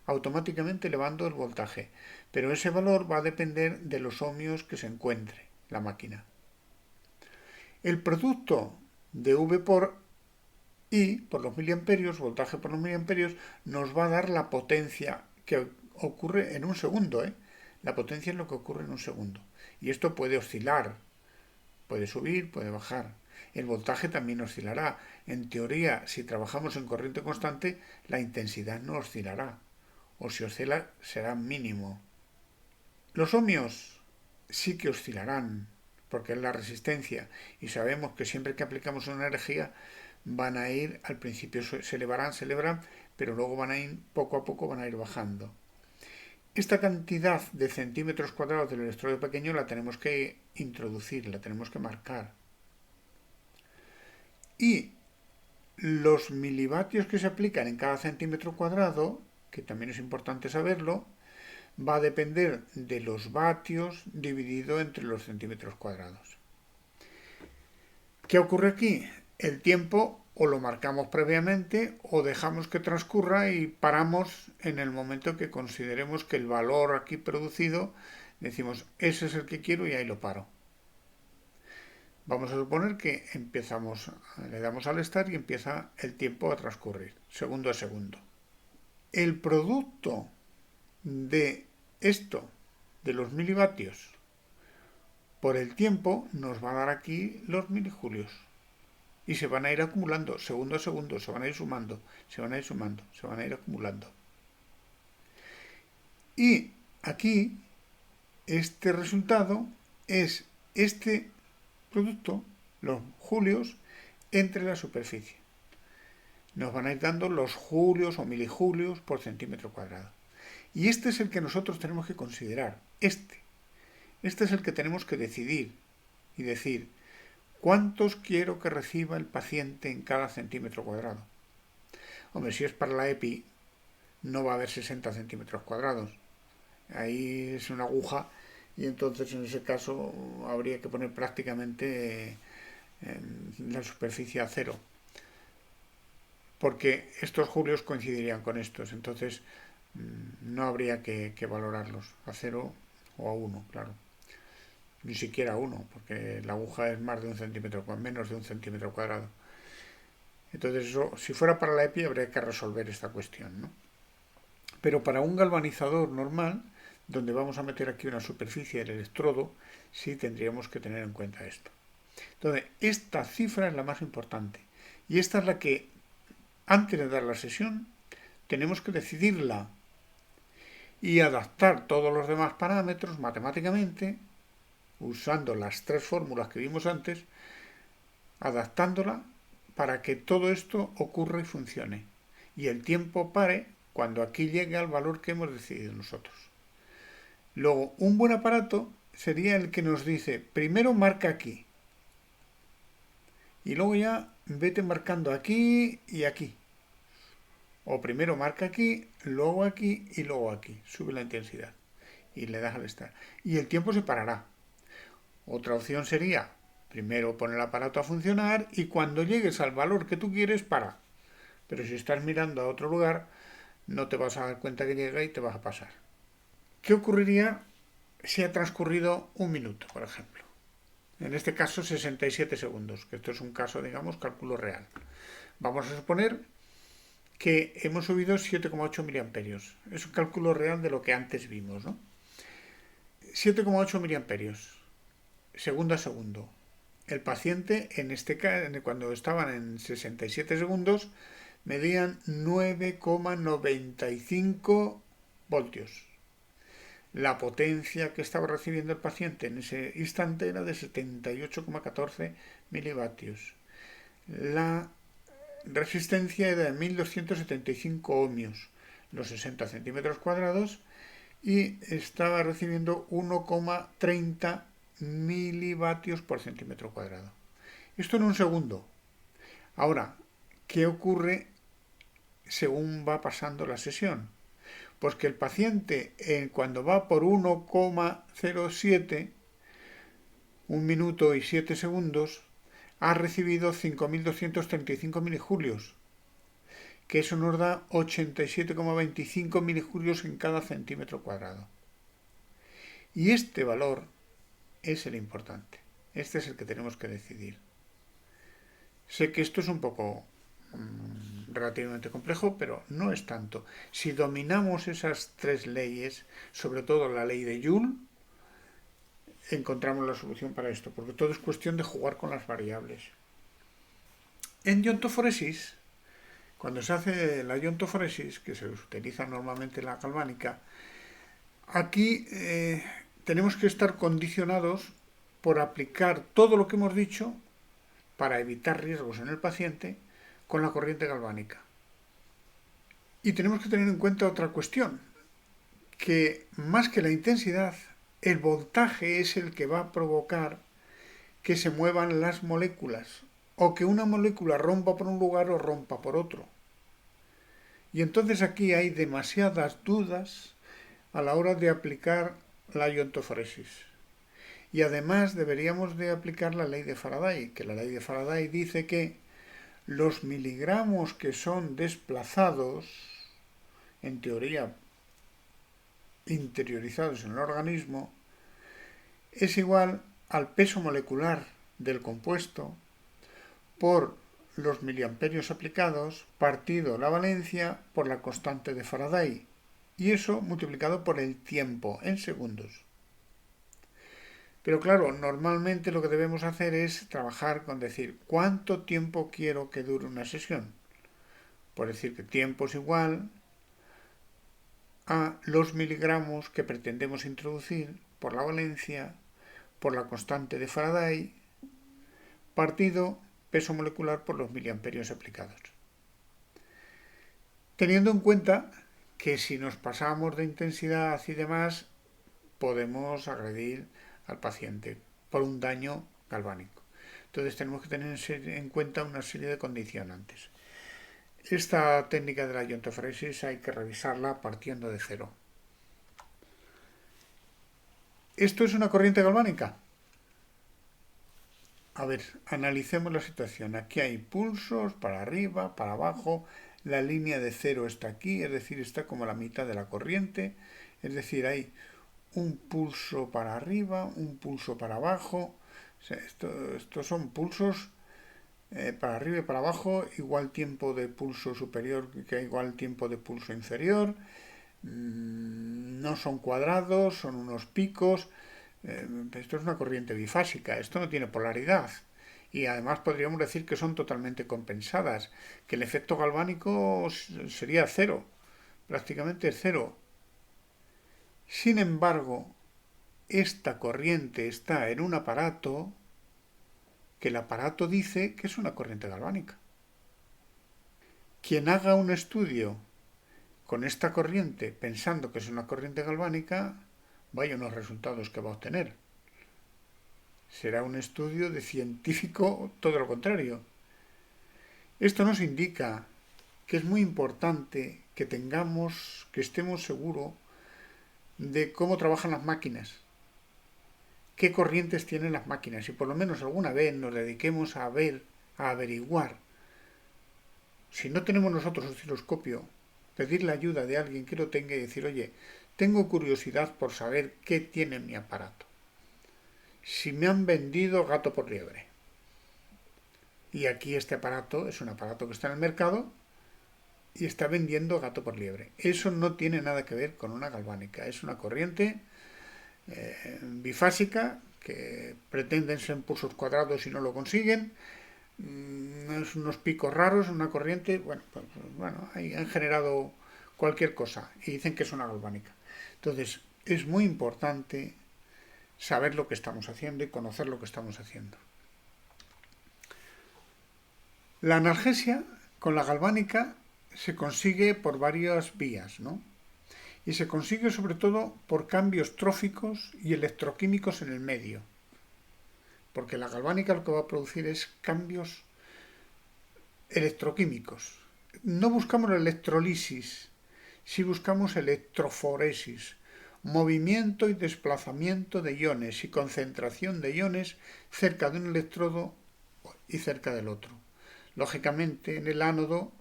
S1: automáticamente elevando el voltaje, pero ese valor va a depender de los ohmios que se encuentre la máquina. El producto de V por I, por los miliamperios, voltaje por los miliamperios, nos va a dar la potencia que ocurre en un segundo, La potencia es lo que ocurre en un segundo. Y esto puede oscilar, puede subir, puede bajar. El voltaje también oscilará. En teoría, si trabajamos en corriente constante, la intensidad no oscilará. O si oscila, será mínimo. Los ohmios sí que oscilarán, porque es la resistencia. Y sabemos que siempre que aplicamos una energía, van a ir, al principio se elevarán, pero luego van a ir, poco a poco van a ir bajando. Esta cantidad de centímetros cuadrados del electrodo pequeño la tenemos que introducir, la tenemos que marcar. Y los milivatios que se aplican en cada centímetro cuadrado, que también es importante saberlo, va a depender de los vatios dividido entre los centímetros cuadrados. ¿Qué ocurre aquí? El tiempo o lo marcamos previamente o dejamos que transcurra y paramos en el momento que consideremos que el valor aquí producido, decimos, ese es el que quiero y ahí lo paro. Vamos a suponer que le damos al start y empieza el tiempo a transcurrir, segundo a segundo. El producto de esto, de los milivatios, por el tiempo, nos va a dar aquí los milijulios. Y se van a ir acumulando, segundo a segundo, se van a ir sumando, se van a ir sumando, se van a ir acumulando. Y aquí, este resultado es este producto, los julios, entre la superficie. Nos van a ir dando los julios o milijulios por centímetro cuadrado. Y este es el que nosotros tenemos que considerar, Este es el que tenemos que decidir y decir, ¿cuántos quiero que reciba el paciente en cada centímetro cuadrado? Hombre, si es para la EPI, no va a haber 60 centímetros cuadrados. Ahí es una aguja y entonces en ese caso habría que poner prácticamente la superficie a cero. Porque estos julios coincidirían con estos, entonces no habría que valorarlos a 0 o a 1, claro. Ni siquiera 1, porque la aguja es más de 1 centímetro, menos de 1 centímetro cuadrado. Entonces eso, si fuera para la EPI habría que resolver esta cuestión, ¿no? Pero para un galvanizador normal, donde vamos a meter aquí una superficie del electrodo, sí tendríamos que tener en cuenta esto. Entonces, esta cifra es la más importante. Y esta es la que, antes de dar la sesión, tenemos que decidirla y adaptar todos los demás parámetros matemáticamente, usando las 3 fórmulas que vimos antes, adaptándola para que todo esto ocurra y funcione. Y el tiempo pare cuando aquí llegue al valor que hemos decidido nosotros. Luego, un buen aparato sería el que nos dice, primero marca aquí. Y luego ya vete marcando aquí y aquí. O primero marca aquí, luego aquí y luego aquí. Sube la intensidad. y le das al start. Y el tiempo se parará. Otra opción sería, primero poner el aparato a funcionar y cuando llegues al valor que tú quieres, para. Pero si estás mirando a otro lugar, no te vas a dar cuenta que llega y te vas a pasar. ¿Qué ocurriría si ha transcurrido un minuto, por ejemplo? En este caso 67 segundos, que esto es un caso, digamos, cálculo real. Vamos a suponer que hemos subido 7,8 miliamperios. Es un cálculo real de lo que antes vimos, ¿no? 7,8 miliamperios, segundo a segundo. El paciente, en este caso, cuando estaban en 67 segundos, medían 9,95 voltios. La potencia que estaba recibiendo el paciente en ese instante era de 78,14 milivatios. La resistencia era de 1275 ohmios, los 60 centímetros cuadrados, y estaba recibiendo 1,30 milivatios por centímetro cuadrado. Esto en un segundo. Ahora, ¿qué ocurre según va pasando la sesión? Pues que el paciente, cuando va por 1,07, 1 minuto y 7 segundos, ha recibido 5.235 milijulios, que eso nos da 87,25 milijulios en cada centímetro cuadrado. Y este valor es el importante. Este es el que tenemos que decidir. Sé que esto es un poco relativamente complejo, pero no es tanto. Si dominamos esas tres leyes, sobre todo la ley de Joule, encontramos la solución para esto, porque todo es cuestión de jugar con las variables. En iontoforesis, cuando se hace la iontoforesis, que se utiliza normalmente en la galvánica, aquí tenemos que estar condicionados por aplicar todo lo que hemos dicho para evitar riesgos en el paciente con la corriente galvánica. Y tenemos que tener en cuenta otra cuestión, que más que la intensidad, el voltaje es el que va a provocar que se muevan las moléculas, o que una molécula rompa por un lugar o rompa por otro. Y entonces aquí hay demasiadas dudas a la hora de aplicar la iontoforesis. Y además deberíamos de aplicar la ley de Faraday, que la ley de Faraday dice que los miligramos que son desplazados, en teoría interiorizados en el organismo, es igual al peso molecular del compuesto por los miliamperios aplicados partido la valencia por la constante de Faraday, y eso multiplicado por el tiempo en segundos. Pero claro, normalmente lo que debemos hacer es trabajar con decir cuánto tiempo quiero que dure una sesión. Por decir que tiempo es igual a los miligramos que pretendemos introducir por la valencia, por la constante de Faraday, partido peso molecular por los miliamperios aplicados. Teniendo en cuenta que si nos pasamos de intensidad y demás, podemos agredir al paciente por un daño galvánico. Entonces tenemos que tener en cuenta una serie de condicionantes. Esta técnica de la iontoforesis hay que revisarla partiendo de cero. ¿Esto es una corriente galvánica? A ver, analicemos la situación. Aquí hay pulsos para arriba, para abajo. La línea de cero está aquí, es decir, está como la mitad de la corriente. Es decir, hay un pulso para arriba, un pulso para abajo. O sea, estos son pulsos para arriba y para abajo, igual tiempo de pulso superior que igual tiempo de pulso inferior. No son cuadrados, son unos picos. Esto es una corriente bifásica, esto no tiene polaridad. Y además podríamos decir que son totalmente compensadas, que el efecto galvánico sería cero, prácticamente cero. Sin embargo, esta corriente está en un aparato que el aparato dice que es una corriente galvánica. Quien haga un estudio con esta corriente pensando que es una corriente galvánica, vaya unos resultados que va a obtener. Será un estudio de científico todo lo contrario. Esto nos indica que es muy importante que estemos seguros de cómo trabajan las máquinas, qué corrientes tienen las máquinas, y por lo menos alguna vez nos dediquemos a ver, a averiguar. Si no tenemos nosotros osciloscopio, pedir la ayuda de alguien que lo tenga y decir, oye, tengo curiosidad por saber qué tiene mi aparato. Si me han vendido gato por liebre. Y aquí este aparato es un aparato que está en el mercado y está vendiendo gato por liebre. Eso no tiene nada que ver con una galvánica. Es una corriente bifásica que pretenden ser pulsos cuadrados y no lo consiguen. Es unos picos raros, una corriente. Bueno, ahí han generado cualquier cosa y dicen que es una galvánica. Entonces, es muy importante saber lo que estamos haciendo y conocer lo que estamos haciendo. La analgesia con la galvánica se consigue por varias vías, ¿no? Y se consigue sobre todo por cambios tróficos y electroquímicos en el medio. Porque la galvánica lo que va a producir es cambios electroquímicos. No buscamos la electrolisis, sí buscamos electroforesis, movimiento y desplazamiento de iones y concentración de iones cerca de un electrodo y cerca del otro. Lógicamente, en el ánodo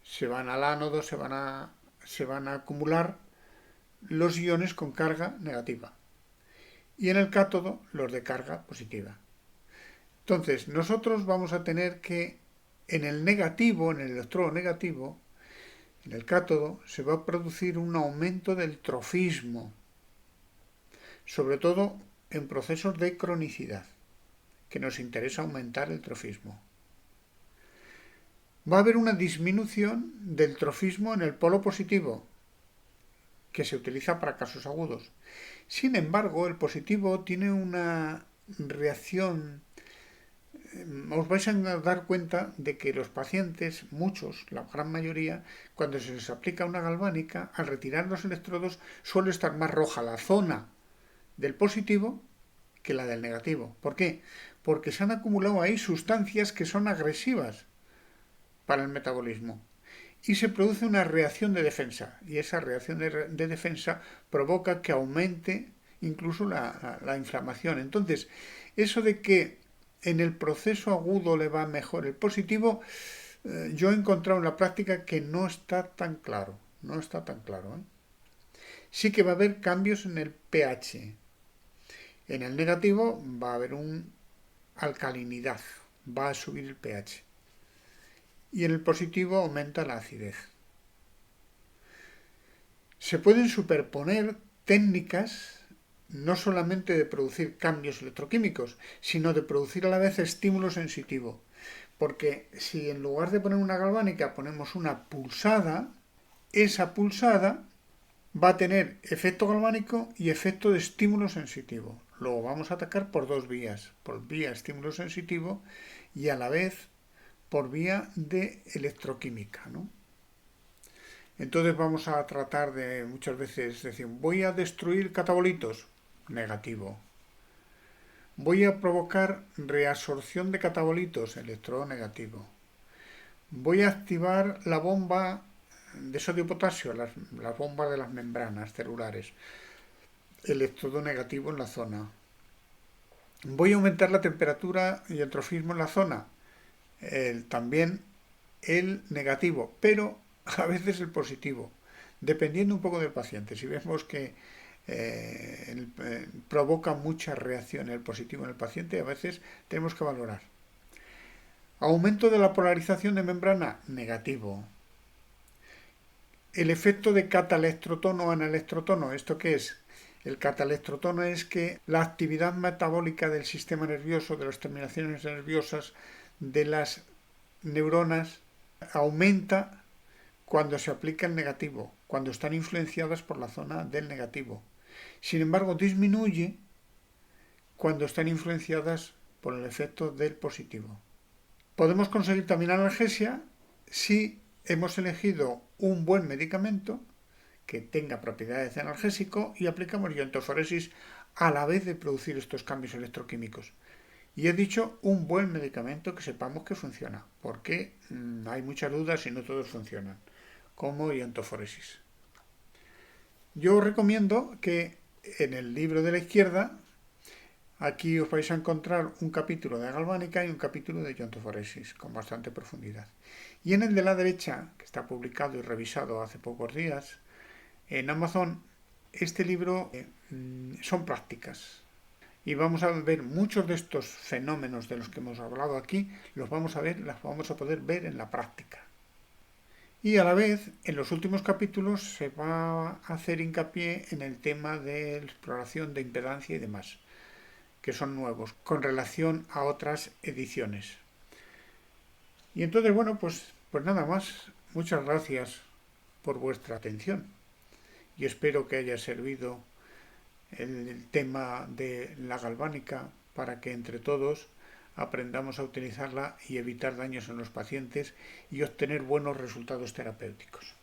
S1: se van a acumular los iones con carga negativa y en el cátodo los de carga positiva. Entonces, nosotros vamos a tener que en el negativo, en el electrodo negativo, en el cátodo, se va a producir un aumento del trofismo, sobre todo en procesos de cronicidad, que nos interesa aumentar el trofismo. Va a haber una disminución del trofismo en el polo positivo, que se utiliza para casos agudos. Sin embargo, el positivo tiene una reacción. Os vais a dar cuenta de que los pacientes, muchos, la gran mayoría, cuando se les aplica una galvánica, al retirar los electrodos suele estar más roja la zona del positivo que la del negativo. ¿Por qué? Porque se han acumulado ahí sustancias que son agresivas para el metabolismo. Y se produce una reacción de defensa. Y esa reacción de defensa provoca que aumente incluso la inflamación. Entonces, eso de que en el proceso agudo le va mejor el positivo, yo he encontrado en la práctica que no está tan claro. No está tan claro, ¿eh? Sí que va a haber cambios en el pH. En el negativo va a haber una alcalinidad. Va a subir el pH. Y en el positivo aumenta la acidez. Se pueden superponer técnicas no solamente de producir cambios electroquímicos, sino de producir a la vez estímulo sensitivo. Porque si en lugar de poner una galvánica ponemos una pulsada, esa pulsada va a tener efecto galvánico y efecto de estímulo sensitivo. Lo vamos a atacar por dos vías, por vía estímulo sensitivo y a la vez por vía de electroquímica, ¿no? Entonces vamos a tratar de muchas veces decir, voy a destruir catabolitos, negativo. Voy a provocar reabsorción de catabolitos, electrodo negativo. Voy a activar la bomba de sodio-potasio, las bombas de las membranas celulares, electrodo negativo en la zona. Voy a aumentar la temperatura y el trofismo en la zona, también el negativo, pero a veces el positivo, dependiendo un poco del paciente. Si vemos que provoca mucha reacción el positivo en el paciente, a veces tenemos que valorar. Aumento de la polarización de membrana, negativo. El efecto de catalectrotono o anelectrotono, ¿esto qué es? El catalectrotono es que la actividad metabólica del sistema nervioso, de las terminaciones nerviosas, de las neuronas, aumenta cuando se aplica el negativo, cuando están influenciadas por la zona del negativo. Sin embargo, disminuye cuando están influenciadas por el efecto del positivo. Podemos conseguir también analgesia si hemos elegido un buen medicamento que tenga propiedades de analgésico y aplicamos iontoforesis a la vez de producir estos cambios electroquímicos. Y he dicho un buen medicamento que sepamos que funciona, porque hay muchas dudas y no todos funcionan, como iontoforesis. Yo os recomiendo que en el libro de la izquierda, aquí os vais a encontrar un capítulo de galvánica y un capítulo de iontoforesis con bastante profundidad. Y en el de la derecha, que está publicado y revisado hace pocos días en Amazon, este libro son prácticas. Y vamos a ver muchos de estos fenómenos de los que hemos hablado aquí, los vamos a ver, las vamos a poder ver en la práctica. Y a la vez, en los últimos capítulos se va a hacer hincapié en el tema de exploración de impedancia y demás, que son nuevos, con relación a otras ediciones. Y entonces, bueno, pues nada más. Muchas gracias por vuestra atención. Y espero que haya servido el tema de la galvánica para que entre todos aprendamos a utilizarla y evitar daños en los pacientes y obtener buenos resultados terapéuticos.